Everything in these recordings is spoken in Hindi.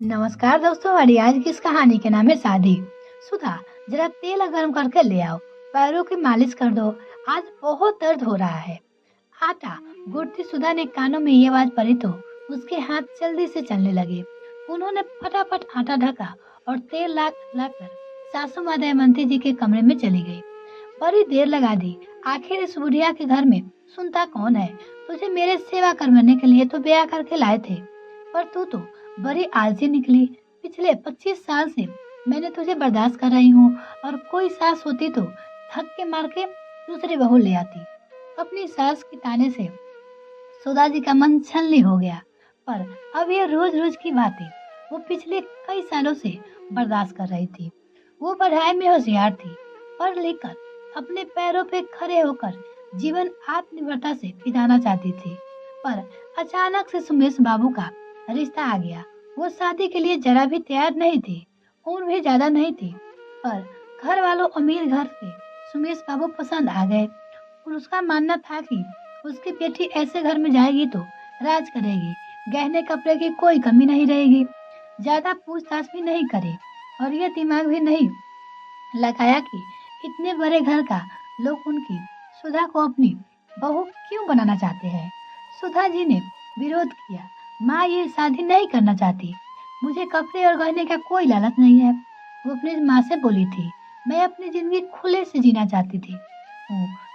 नमस्कार दोस्तों, हमारी आज की इस कहानी के नाम है शादी। सुधा, जरा तेल गर्म करके ले आओ, पैरों की मालिश कर दो, आज बहुत दर्द हो रहा है। आटा गुड़ती सुधा ने कानों में ये आवाज पड़ी तो उसके हाथ जल्दी से चलने लगे। उन्होंने फटाफट आटा ढका और तेल ला लाकर सासू माँ दमयंती जी के कमरे में चली गई। बड़ी देर लगा दी, आखिर इस बुढ़िया के घर में सुनता कौन है। तुझे मेरे सेवा करवाने के लिए तो ब्याह करके लाए थे, पर तू तो बड़ी आलसी निकली। पिछले 25 साल से मैंने तुझे बर्दाश्त कर रही हूँ, और कोई सास होती तो धक्के मार के दूसरी बहू ले आती। अपनी सास के ताने से सुधा जी का मन छलनी हो गया, पर अब ये रोज रोज की बातें वो पिछले कई सालों से बर्दाश्त कर रही थी। वो पढ़ाई में होशियार थी, पढ़ लिख कर अपने पैरों पे खड़े होकर जीवन आत्मनिर्भरता से बिताना चाहती थी। पर अचानक से सुमेश बाबू का रिश्ता आ गया। वो शादी के लिए जरा भी तैयार नहीं थी, उम्र भी ज्यादा नहीं थी, पर घर वालों अमीर घर के सुमेश बाबू पसंद आ गए। और उसका मानना था कि उसकी बेटी ऐसे घर में जाएगी तो राज करेगी, गहने कपड़े की कोई कमी नहीं रहेगी, ज्यादा पूछताछ भी नहीं करे। और ये दिमाग भी नहीं लगाया कि इतने बड़े घर का लोग उनकी सुधा को अपनी बहू क्यों बनाना चाहते हैं। सुधा जी ने विरोध किया, माँ ये शादी नहीं करना चाहती, मुझे कपड़े और गहने का कोई लालच नहीं है। वो अपनी माँ से बोली थी, मैं अपनी जिंदगी खुले से जीना चाहती थी।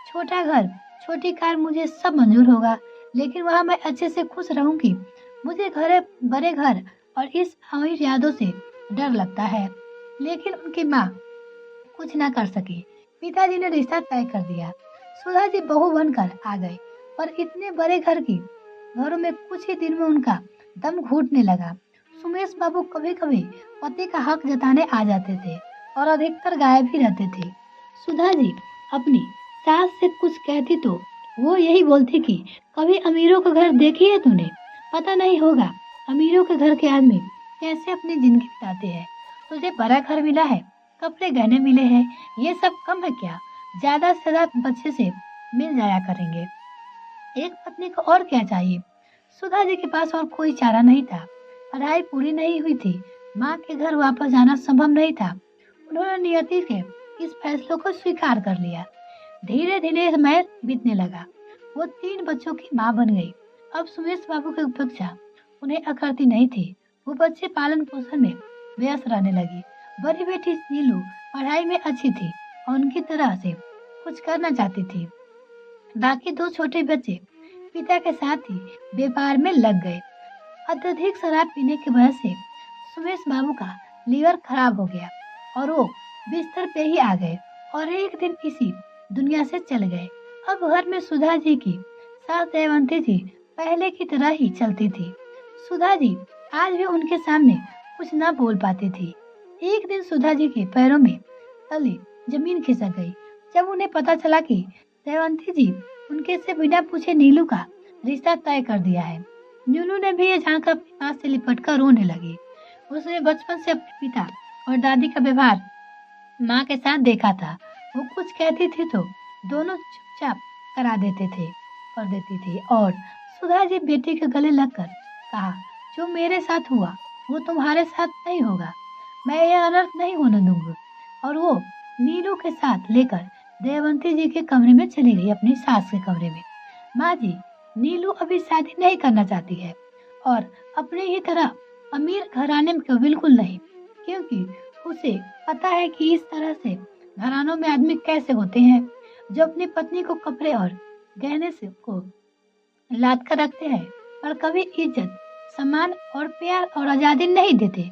छोटा घर, छोटी कार मुझे सब मंजूर होगा, लेकिन वहाँ मैं अच्छे से खुश रहूंगी। मुझे बड़े घर और इस अमीर यादों से डर लगता है। लेकिन उनकी माँ कुछ ना कर सकी। पिताजी ने रिश्ता तय कर दिया। सुधा जी बहू बनकर आ गई, पर इतने बड़े घरों में कुछ ही दिन में उनका दम घुटने लगा। सुमेश बाबू कभी कभी पति का हक जताने आ जाते थे और अधिकतर गायब ही रहते थे। सुधा जी अपनी सास से कुछ कहती तो वो यही बोलती कि कभी अमीरों का घर देखी है तूने? पता नहीं होगा अमीरों के घर के आदमी कैसे अपनी जिंदगी बिताते हैं। तुझे बड़ा घर मिला है, कपड़े गहने मिले हैं, ये सब कम है क्या? ज्यादा से ज्यादा बच्चे से मिल जाया करेंगे, एक पत्नी को और क्या चाहिए। सुधा जी के पास और कोई चारा नहीं था। पढ़ाई पूरी नहीं हुई थी, माँ के घर वापस जाना संभव नहीं था। उन्होंने नियति के इस फैसलों को स्वीकार कर लिया। धीरे धीरे समय बीतने लगा। वो 3 बच्चों की माँ बन गई। अब सुमेश बाबू की उपेक्षा उन्हें अखरती नहीं थी। वो बच्चे पालन पोषण में व्यस्त रहने लगी। बड़ी बेटी नीलू पढ़ाई में अच्छी थी और उनकी तरह से कुछ करना चाहती थी। बाकी 2 छोटे बच्चे पिता के साथ ही व्यापार में लग गए। अत्यधिक शराब पीने की वजह से सुमेश बाबू का लीवर खराब हो गया और वो बिस्तर पे ही आ गए और एक दिन इसी दुनिया से चल गए। अब घर में सुधा जी की सास दमयंती जी पहले की तरह ही चलती थी। सुधा जी आज भी उनके सामने कुछ न बोल पाती थी। एक दिन सुधा जी के पैरों में तली जमीन खिसक गई जब उन्हें पता चला कि दमयंती जी उनके से बिना पूछे नीलू का रिश्ता तय कर दिया है। नीलू ने भी ये जानकर अपनी माँ से लिपटकर रोने लगी। उसने बचपन से अपने पिता और दादी का व्यवहार माँ के साथ देखा था। वो कुछ कहती थी तो दोनों चुपचाप कर देती थी और सुधा जी बेटी के गले लगकर कहा, जो मेरे साथ हुआ वो तुम्हारे साथ नहीं होगा, मैं यह अनर्थ नहीं होने दूंगी। और वो नीलू के साथ लेकर दमयंती जी के कमरे में चली गई, अपनी सास के कमरे में। माँ जी, नीलू अभी शादी नहीं करना चाहती है और अपने ही तरह अमीर घराने में बिल्कुल नहीं, क्योंकि उसे पता है कि इस तरह से घरानों में आदमी कैसे होते हैं, जो अपनी पत्नी को कपड़े और गहने से को लाद कर रखते हैं पर कभी इज्जत, सम्मान और प्यार और आजादी नहीं देते।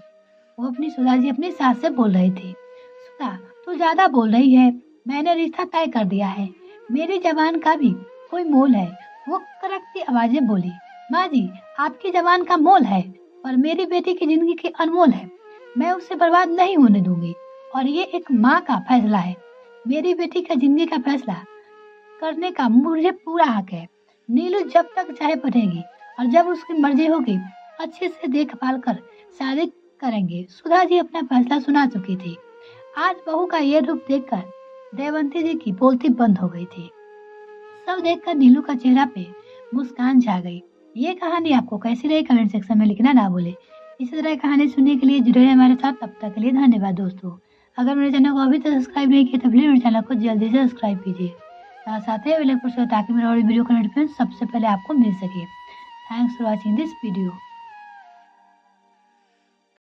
वो अपनी सुधा जी अपनी सास से बोल रही थी, सुधा तू ज्यादा बोल रही है, मैंने रिश्ता तय कर दिया है, मेरी जबान का भी कोई मोल है। वो कड़कती आवाजें बोली, माँ जी आपकी जबान का मोल है, पर मेरी बेटी की जिंदगी की अनमोल है, मैं उसे बर्बाद नहीं होने दूंगी। और ये एक माँ का फैसला है, मेरी बेटी का जिंदगी का फैसला करने का मुझे पूरा हक है। नीलू जब तक चाहे पढ़ेगी और जब उसकी मर्जी होगी अच्छे से देखभाल कर शादी करेंगे। सुधा जी अपना फैसला सुना चुकी थी। आज बहू का ये रूप देखकर दमयंती जी की बोलती बंद हो गई थी। सब देखकर नीलू का चेहरा पे मुस्कान छा गई। ये कहानी आपको कैसी रही कमेंट सेक्शन में लिखना ना भूले। इसी तरह की कहानी सुनने के लिए जुड़े रहे हमारे साथ। तब तक के लिए धन्यवाद दोस्तों। अगर मेरे चैनल को अभी तक सब्सक्राइब नहीं किया तो प्लीज़ मेरे चैनल को जल्दी से सब्सक्राइब कीजिए। साथ ही बेल आइकन प्रेस करें ताकि मेरा और वीडियो का नोटिफिकेशन सबसे पहले आपको मिल सके। Thanks for watching this video.